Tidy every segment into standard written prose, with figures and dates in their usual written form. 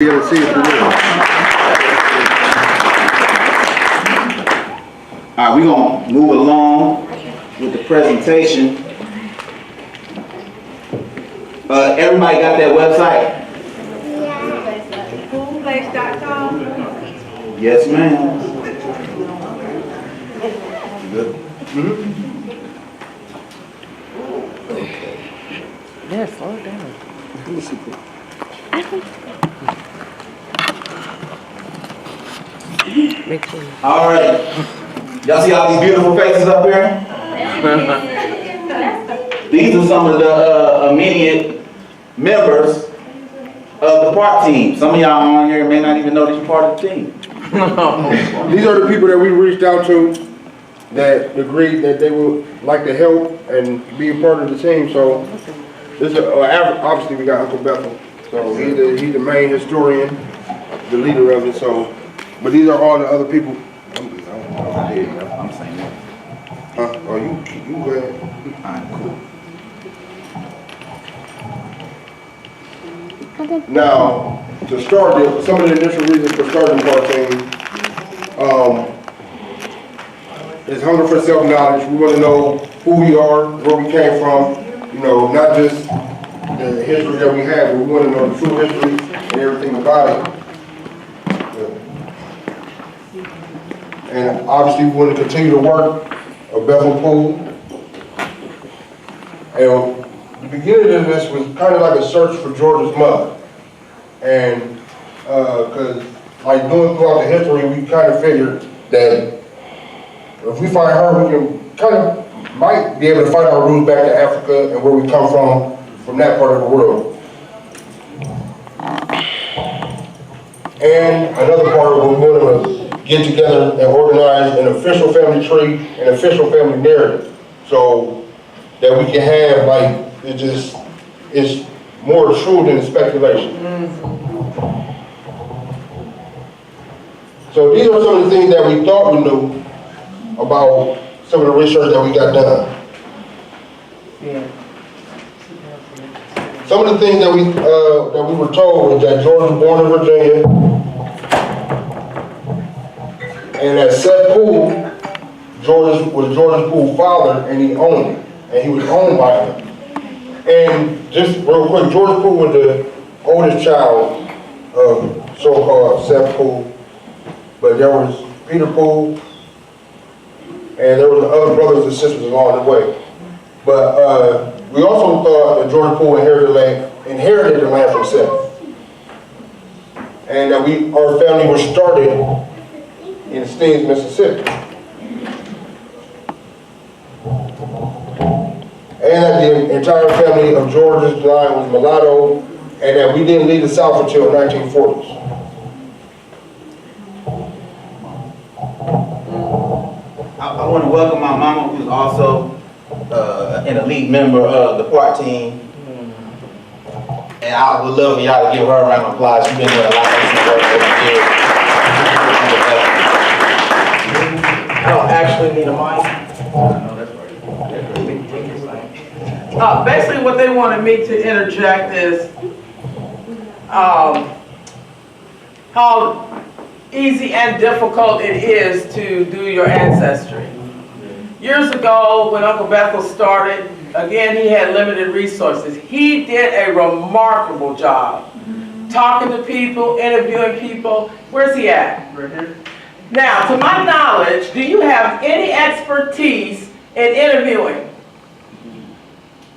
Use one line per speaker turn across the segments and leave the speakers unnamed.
All right, we're going to move along with the presentation. Everybody got that website?
Poolplace.com.
Yes, ma'am. Good.
Yeah, slow it down. Make sure.
All right. Y'all see all these beautiful faces up here? These are some of the immediate members of the park team. Some of y'all on here may not even know that you're part of the team.
These are the people that we reached out to that agreed that they would like to help and be a part of the team. So this is obviously we got Uncle Bethel. So he's the main historian, the leader of it. So, but these are all the other people.
I'm saying that.
Oh, you go ahead.
All right, cool.
Now, to start it, some of the initial reasons for starting Park Team is hunger for self-knowledge. We want to know who we are, where we came from, you know, not just the history that we have, but we want to know the true history and everything about it. And obviously we want to continue the work of Bethel Pool. And the beginning of this was kind of like a search for George's mother. And because like doing throughout the history, we kind of figured that if we find her, we can kind of might be able to find our roots back to Africa and where we come from that part of the world. And another part of what we want to get together and organize an official family tree, an official family narrative, so that we can have like, it's more true than speculation. So these are some of the things that we thought we knew about some of the research that we got done. Some of the things that we were told was that George was born in Virginia, and that Seth Poole, George was George Poole's father, and he owned it, and he was owned by him. And just real quick, George Poole was the oldest child of so-called Seth Poole, but there was Peter Poole, and there were other brothers and sisters along the way. But we also thought that George Poole inherited the land from Seth, and that our family was started in Stevens, Mississippi. And that the entire family of George's line was mulatto, and that we didn't leave the South until the 1940s.
I want to welcome my mama, who's also an elite member of the park team. And I would love for y'all to give her a round of applause. She's been doing a lot of excellent work over the years.
I don't actually need a mic. Basically what they wanted me to interject is how easy and difficult it is to do your ancestry. Years ago, when Uncle Bethel started, again, he had limited resources. He did a remarkable job talking to people, interviewing people. Where's he at? Right here. Now, to my knowledge, do you have any expertise in interviewing?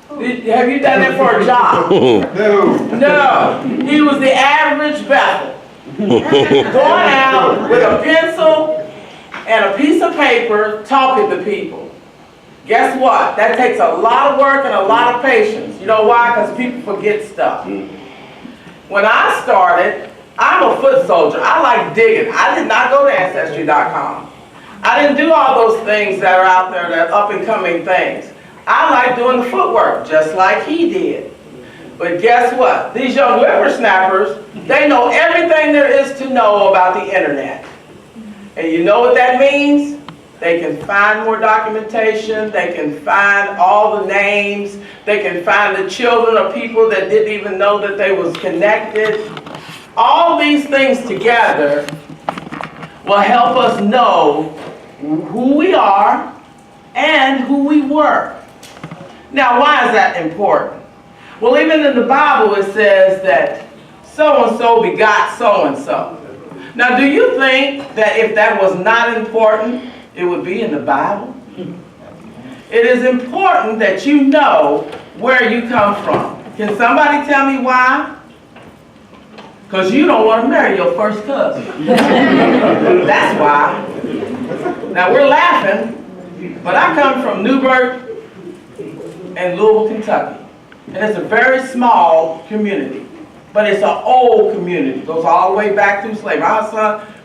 Have you done it for a job? No. He was the average Bethel. Going out with a pencil and a piece of paper talking to people. Guess what? That takes a lot of work and a lot of patience. You know why? Because people forget stuff. When I started, I'm a foot soldier. I like digging. I did not go to Ancestry.com. I didn't do all those things that are out there, that up and coming things. I like doing the footwork, just like he did. But guess what? These young whippersnappers, they know everything there is to know about the internet. And you know what that means? They can find more documentation, they can find all the names, they can find the children of people that didn't even know that they was connected. All these things together will help us know who we are and who we were. Now, why is that important? Well, even in the Bible it says that so-and-so begot so-and-so. Now, do you think that if that was not important, it would be in the Bible? It is important that you know where you come from. Can somebody tell me why? Because you don't want to marry your first cousin. That's why. Now, we're laughing, but I come from Newburgh and Louisville, Kentucky. And it's a very small community, but it's an old community. It goes all the way back through slavery.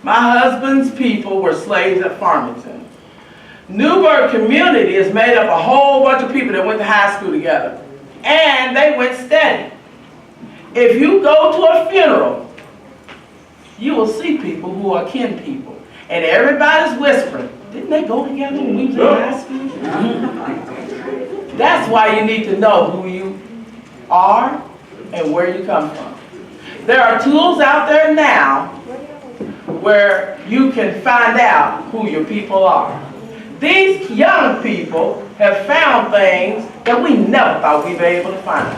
My husband's people were slaves at Farmington. Newburgh community is made up of a whole bunch of people that went to high school together. And they went steady. If you go to a funeral, you will see people who are kin people. And everybody's whispering, didn't they go together when we was in high school? That's why you need to know who you are and where you come from. There are tools out there now where you can find out who your people are. These young people have found things that we never thought we'd be able to find.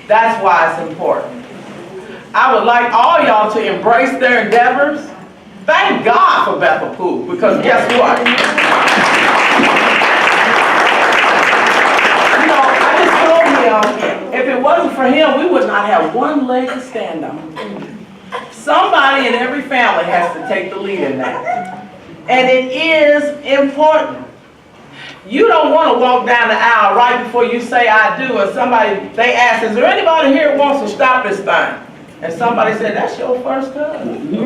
That's why it's important. I would like all y'all to embrace their endeavors. Thank God for Bethel Pool, because guess what? You know, I just told him, if it wasn't for him, we would not have one leg to stand on. Somebody in every family has to take the lead in that. And it is important. You don't want to walk down the aisle right before you say I do, or they ask, is there anybody here who wants to stop this thing? And somebody said, that's your first cousin. You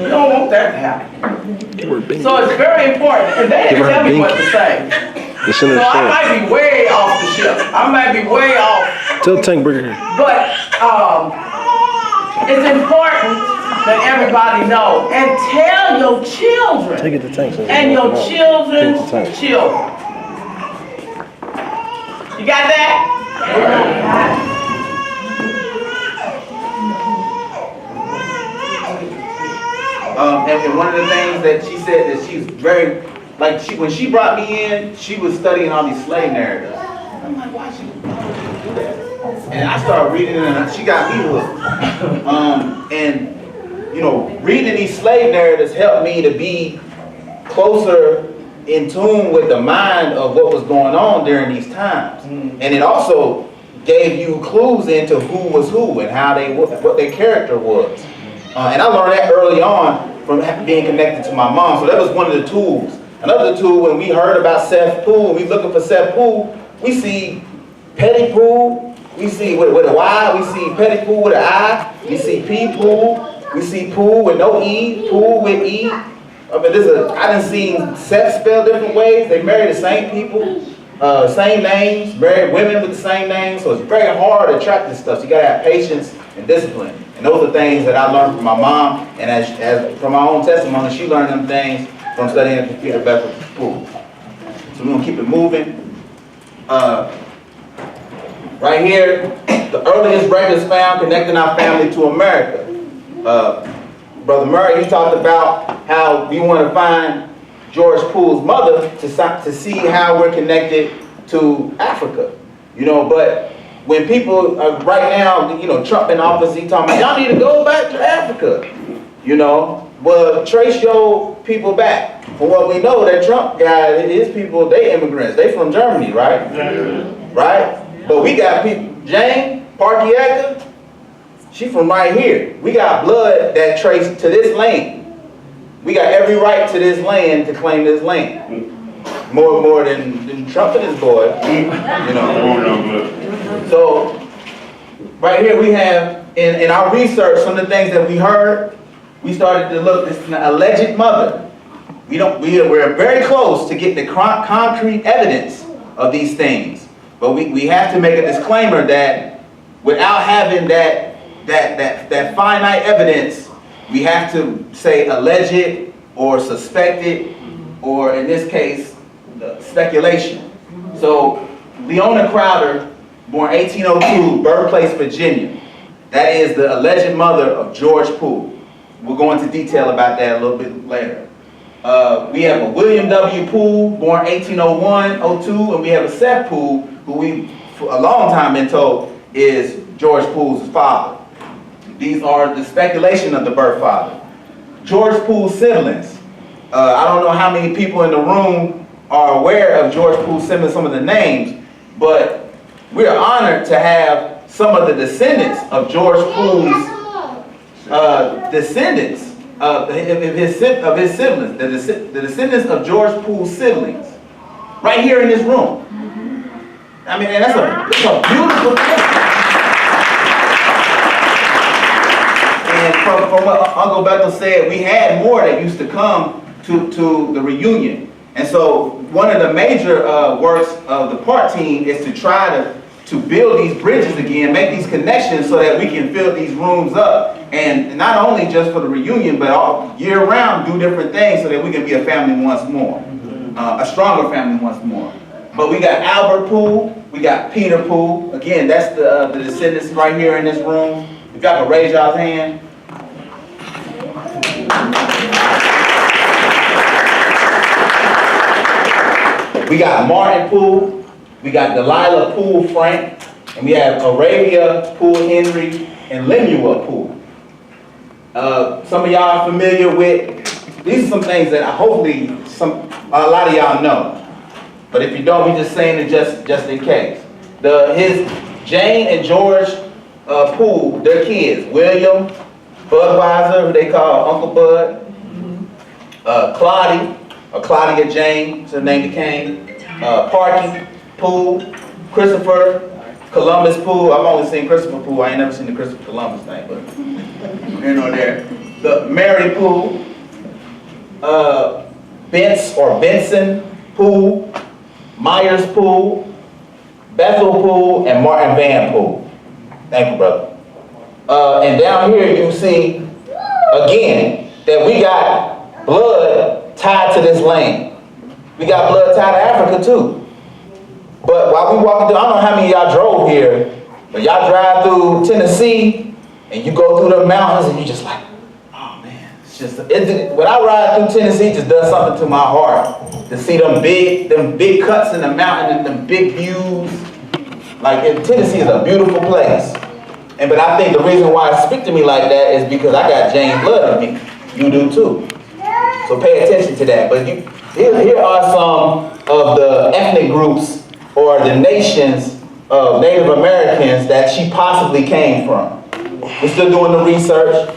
don't want that to happen. So it's very important. And they didn't tell me what to say. So I might be way off the ship. I might be way off.
Tell Tank Burger.
But it's important that everybody know, and tell your children
Take it to Tank.
and your children's children. You got that?
And one of the things that she said that she's very, when she brought me in, she was studying all these slave narratives. I'm like, why she do that? And I started reading it, and she got me hooked. And you know, reading these slave narratives helped me to be closer in tune with the mind of what was going on during these times. And it also gave you clues into who was who and how what their character was. And I learned that early on from being connected to my mom. So that was one of the tools. Another tool, when we heard about Seth Poole, we looking for Seth Poole, we see Petty Poole, we see with a Y, we see Petty Poole with an I, we see P Poole, we see Poole with no E, Poole with E. I mean, I done seen Seth spelled different ways. They marry the same people, same names, marry women with the same names. So it's very hard to track this stuff. So you gotta have patience and discipline. And those are things that I learned from my mom, and as from my own testimony, she learned them things from studying at Peter Bethel Pool. So we're gonna keep it moving. Right here, the earliest records found connecting our family to America. Brother Murray, he talked about how we want to find George Poole's mother to see how we're connected to Africa. You know, but when people right now, you know, Trump in office, he talking about y'all need to go back to Africa. You know, well, trace your people back. From what we know, that Trump guy, his people, they immigrants. They from Germany, right? Right? But we got people, Jane Parkiaga, she from right here. We got blood that traced to this land. We got every right to this land to claim this land. More than Trump and his boy, you know. So, right here we have, in our research, some of the things that we heard, we started to look, this is an alleged mother. We're very close to getting the concrete evidence of these things. But we have to make a disclaimer that without having that finite evidence, we have to say alleged or suspected, or in this case, speculation. So Leona Crowder, born 1802, birthplace Virginia. That is the alleged mother of George Poole. We'll go into detail about that a little bit later. We have a William W. Poole, born 1801, 02, and we have a Seth Poole, who we, for a long time, been told is George Poole's father. These are the speculation of the birth father. George Poole's siblings. I don't know how many people in the room are aware of George Poole's siblings, some of the names, but we are honored to have some of the descendants of George Poole's descendants of his siblings, the descendants of George Poole's siblings, right here in this room. I mean, and that's a beautiful thing. And from what Uncle Bethel said, we had more that used to come to the reunion. And so one of the major works of the PART team is to try to build these bridges again, make these connections so that we can fill these rooms up. And not only just for the reunion, but all year round do different things so that we can be a family once more, a stronger family once more. But we got Albert Poole, we got Peter Poole. Again, that's the descendants right here in this room. If y'all can raise y'all's hand. We got Martin Poole, we got Delilah Poole Frank, and we have Arabia Poole Henry and Lemuel Poole. Some of y'all are familiar with, these are some things that hopefully a lot of y'all know. But if you don't, we just saying it just in case. His Jane and George Poole, their kids, William Budweiser, who they call Uncle Bud, Claudia Jane, is her name became, Parky Poole, Christopher Columbus Poole. I've only seen Christopher Poole, I ain't never seen the Christopher Columbus thing, but here nor there. The Mary Poole, Benson Poole, Myers Poole, Bethel Poole, and Martin Van Poole. Thank you, brother. And down here you see, again, that we got blood tied to this land. We got blood tied to Africa too. But while we walking through, I don't know how many of y'all drove here, but y'all drive through Tennessee, and you go through the mountains, and you just like, oh man, it's just, when I ride through Tennessee, it just does something to my heart. To see them big cuts in the mountain and them big views. Like, Tennessee is a beautiful place. But I think the reason why it speaks to me like that is because I got James blood in me. You do too. So pay attention to that. But here are some of the ethnic groups or the nations of Native Americans that she possibly came from. We're still doing the research.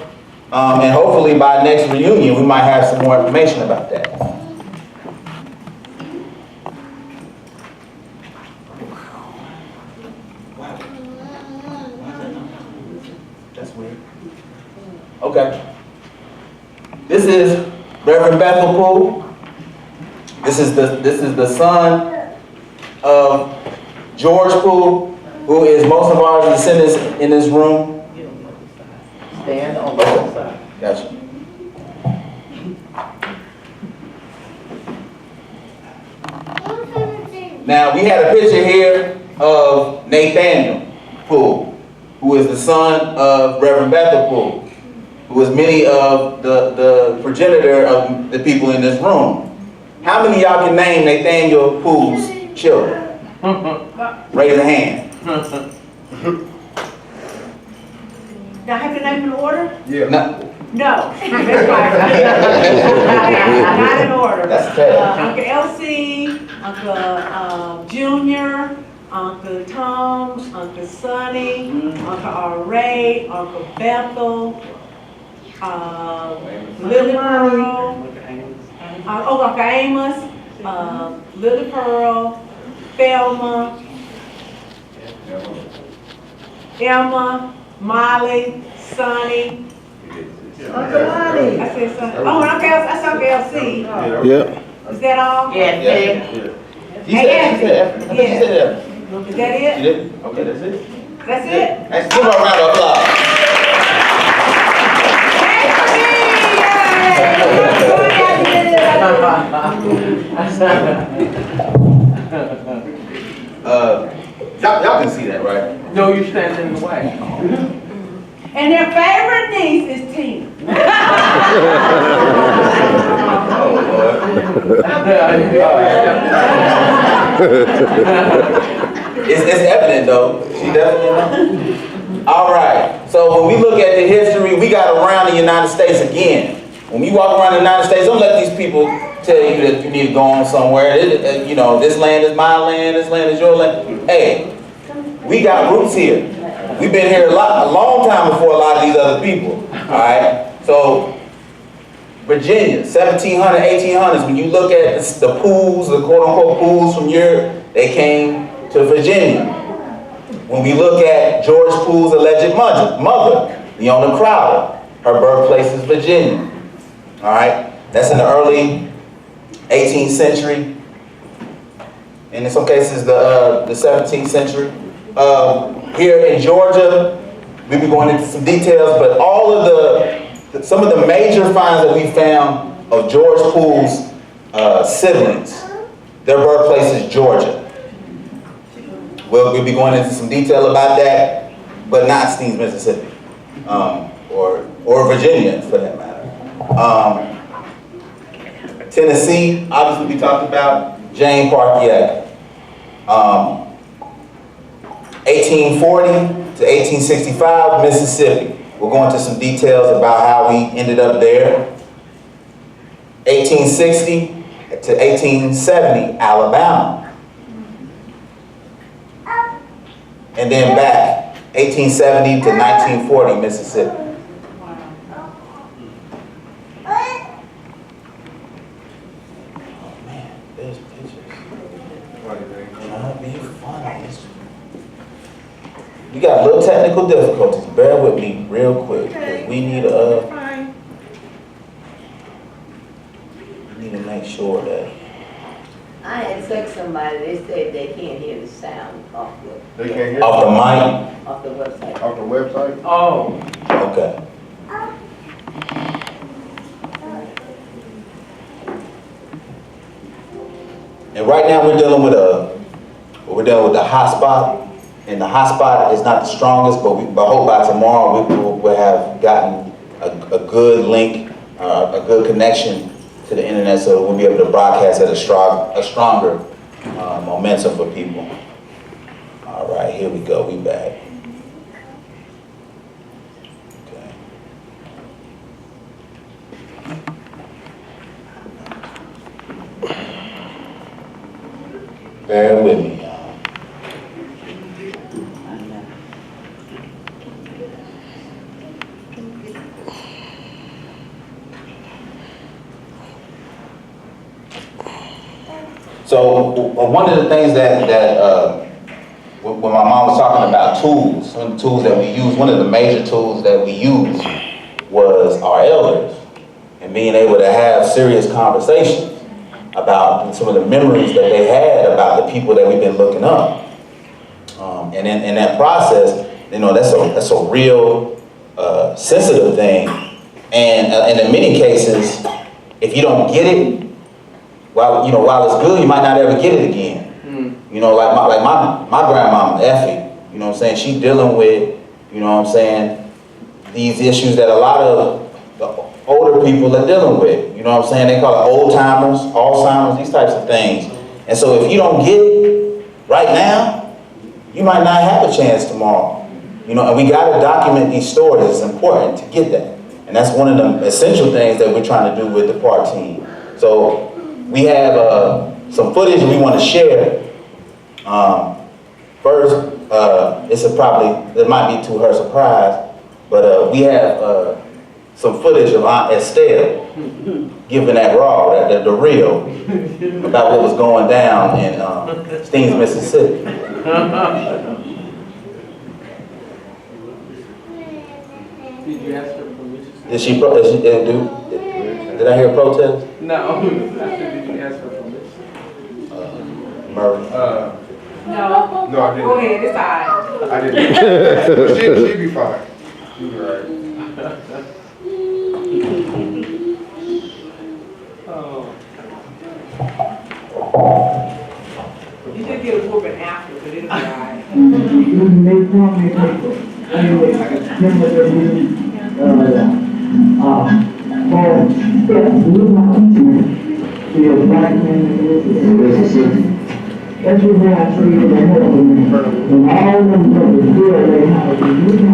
And hopefully by next reunion, we might have some more information about that. That's weird. Okay. This is Reverend Bethel Poole. This is the son of George Poole, who is most of our descendants in this room.
Stand on the other side.
Gotcha. Now we had a picture here of Nathaniel Poole, who is the son of Reverend Bethel Poole, who is many of the progenitor of the people in this room. How many of y'all can name Nathaniel Poole's children? Raise a hand.
Do I have to name in order?
Yeah.
No,
No. That's right. Not in order.
that's okay.
Uncle Elsie, Uncle Junior, Uncle Tom, Uncle Sonny, Uncle R.Ray, Uncle Bethel, Lily Pearl, Uncle Amos, Lily Pearl, Thelma, Emma, Molly, Sonny.
Uncle Lonnie.
I said Sonny. Oh, and Uncle that's Uncle Elsie.
Yep.
Is that all?
Yeah. You said
Yeah.
that.
Is that
You
it?
did? Okay, that's it.
That's it?
Let's give her a round of applause. Y'all can see that, right?
No, you stand in the way.
And their favorite niece is Tina.
It's evident though, she definitely knows. All right, so when we look at the history, we got around the United States again. When you walk around the United States, don't let these people tell you that you need to go on somewhere. You know, this land is my land, this land is your land. Hey, we got roots here. We've been here a long time before a lot of these other people, all right? So, Virginia, 1700s, 1800s, when you look at the pools, the quote-unquote pools from Europe, they came to Virginia. When we look at George Poole's alleged mother, Leona Crowder, her birthplace is Virginia. All right, that's in the early 18th century, and in some cases the 17th century. Here in Georgia, we'll be going into some details, but all of some of the major finds that we found of George Poole's siblings, their birthplace is Georgia. We'll be going into some detail about that, but not Steens, Mississippi, or Virginia for that matter. Tennessee, obviously we talked about Jane Park. 1840 to 1865, Mississippi. We'll go into some details about how we ended up there. 1860 to 1870, Alabama. And then back, 1870 to 1940, Mississippi. We got a little technical difficulties. Bear with me real quick. We need to make sure that.
I had text somebody, they said they can't hear the sound off
They can't hear?
Off the mic?
the website.
Off the website?
Oh,
Okay. And right now we're dealing with the hotspot. And the hotspot is not the strongest, but I hope by tomorrow we'll have gotten a good link, a good connection to the internet, so we'll be able to broadcast at a stronger momentum for people. All right, here we go. We back. Okay. Bear with me. So one of the things that when my mom was talking about tools, some of the tools that we use, one of the major tools that we used was our elders, and being able to have serious conversations about some of the memories that they had about the people that we've been looking up. And in that process, you know, that's a real sensitive thing, and in many cases, if you don't get it, while it's good, you might not ever get it again. You know, like my grandmama, Effie, you know what I'm saying? She's dealing with, you know what I'm saying, these issues that a lot of the older people are dealing with. You know what I'm saying? They call it old timers, Alzheimer's, these types of things. And so if you don't get it right now, you might not have a chance tomorrow. You know, and we gotta document these stories. It's important to get that. And that's one of the essential things that we're trying to do with the PART team. So we have some footage we want to share. First, it might be to her surprise, but we have some footage of Aunt Estelle giving that raw, the real, about what was going down in Steens, Mississippi.
did you ask her permission?
Did I hear a protest?
No, I said, did you ask her permission?
Murray?
No,
No, I
go ahead, it's all right.
I didn't. She'd be fine. She'd be right.
Oh.
You should get a whooping after, but it'll be all right.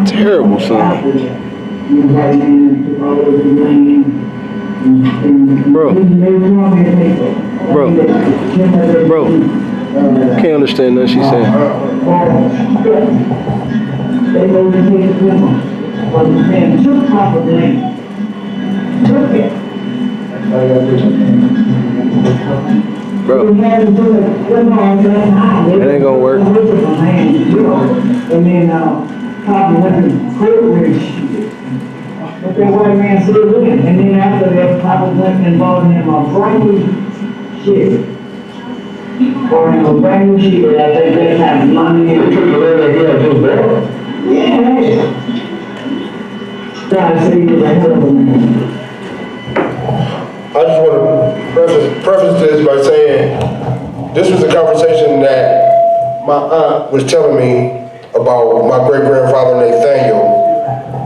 Terrible son. Bro. Bro. Can't understand nothing she's saying. Bro, it ain't gonna work.
But that white man still doing it. And then after that, Papa went and bought him a brand new shit. For him a brand new shit, I think they have money and took the leather here to the yeah. God say he was a hell of a man.
I just want to preface this by saying, this was a conversation that my aunt was telling me about my great-grandfather Nathaniel,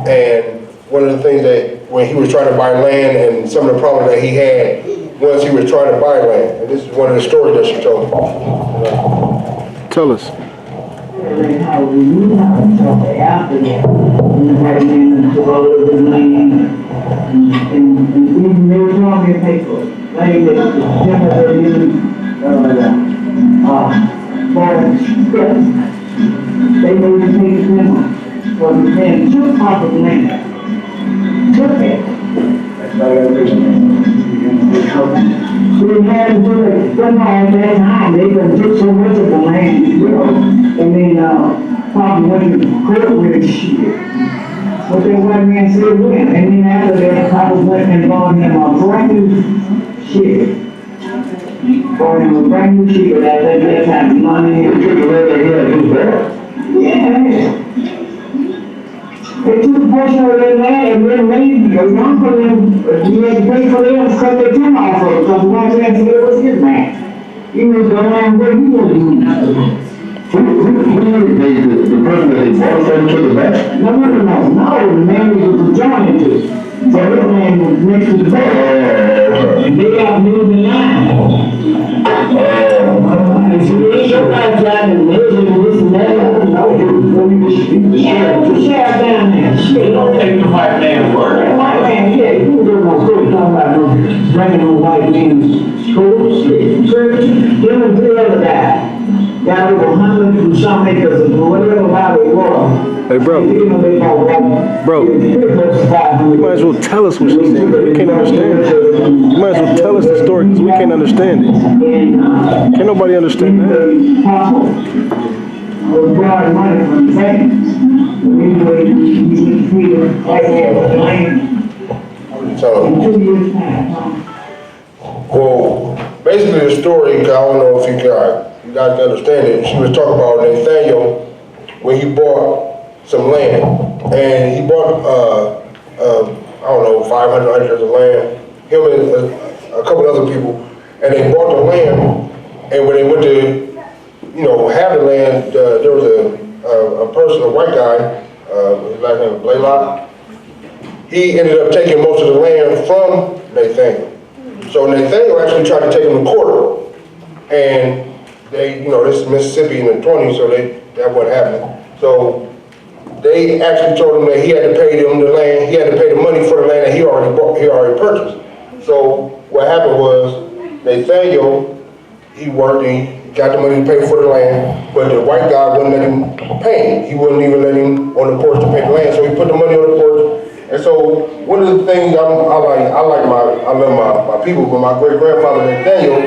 and one of the things that when he was trying to buy land and some of the problems that he had once he was trying to buy land. And this is one of the stories that she told me.
Tell us.
How we knew how to talk after that. We had him to all over the land. And even they were trying to paper. Like that, they made the paper simple. For the man took off of land. Took it. We had to do it, them all that time, they done took so much of the land, you know, and then, probably went to court with the shit. But that white man said, when, and then after that, probably went and bought him a brand new shit. Bought him a brand new shit, but I think that time money, and took the leather here, do that. Yeah. They took a portion of their land and then made a young for them, he had to pay for them to cut their tin off of it, because the white man said it was his man. He was going on where he was doing.
Who the person that they bought from to the back?
No, the man was adjoining to it. So this man was next to the back. And they got moved in line. And so they showed out trying to measure this and that, the sheriff down there, shit, don't take the white man's word. That white man, yeah, he was doing no good, talking about bringing those white men to school, shit, church, him and three other guys. Got over 100 and some acres of whatever how they were.
Hey, bro. Bro, you might as well tell us what she's saying. We can't understand it. You might as well tell us the story because we can't understand it. Can't nobody understand that.
I was borrowing money from the bank. Anyway, he was free to right there with the land.
So,
In 2 years' time.
well, basically the story, 'cause I don't know if you guys can understand it. She was talking about Nathaniel when he bought some land, and he bought I don't know 500 acres of land. Him and a couple other people, and they bought the land. And when they went to, have the land, there was a person, a white guy, his last name was Blaylock. He ended up taking most of the land from Nathaniel. So Nathaniel actually tried to take him to court, and they, this is Mississippi in the 20s, so that wasn't happening. So they actually told him that he had to pay them the land, he had to pay the money for the land that he already purchased. So what happened was Nathaniel, he worked, he got the money to pay for the land, but the white guy wouldn't let him pay him. He wouldn't even let him on the porch to pay the land, so he put the money on the porch. And so one of the things I love my people, but my great grandfather Nathaniel,